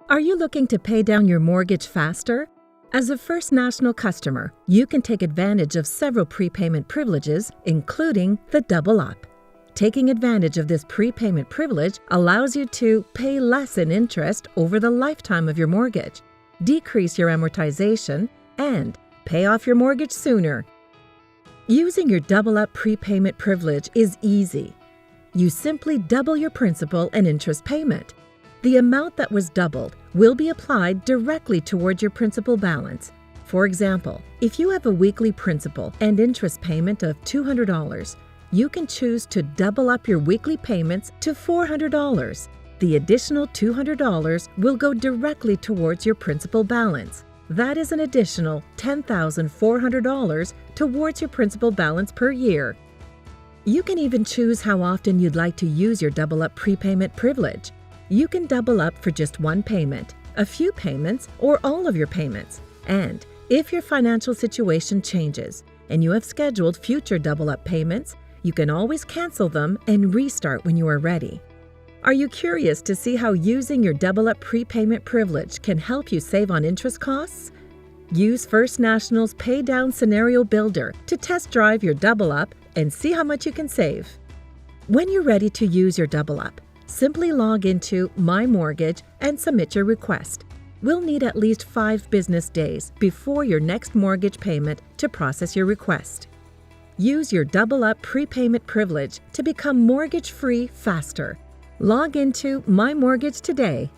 Are you looking to pay down your mortgage faster? As a First National customer, you can take advantage of several prepayment privileges, including the Double Up. Taking advantage of this prepayment privilege allows you to pay less in interest over the lifetime of your mortgage, decrease your amortization, and pay off your mortgage sooner. Using your Double Up prepayment privilege is easy. You simply double your principal and interest payment. The amount that was doubled will be applied directly towards your principal balance. For example, if you have a weekly principal and interest payment of $200, you can choose to double up your weekly payments to $400. The additional $200 will go directly towards your principal balance. That is an additional $10,400 towards your principal balance per year. You can even choose how often you'd like to use your Double Up prepayment privilege. You can double up for just one payment, a few payments, or all of your payments. And if your financial situation changes and you have scheduled future Double Up payments, you can always cancel them and restart when you are ready. Are you curious to see how using your Double Up prepayment privilege can help you save on interest costs? Use First National's Pay Down Scenario Builder to test drive your Double Up and see how much you can save. When you're ready to use your Double Up, simply log into My Mortgage and submit your request. We'll need at least 5 business days before your next mortgage payment to process your request. Use your Double Up prepayment privilege to become mortgage-free faster. Log into My Mortgage today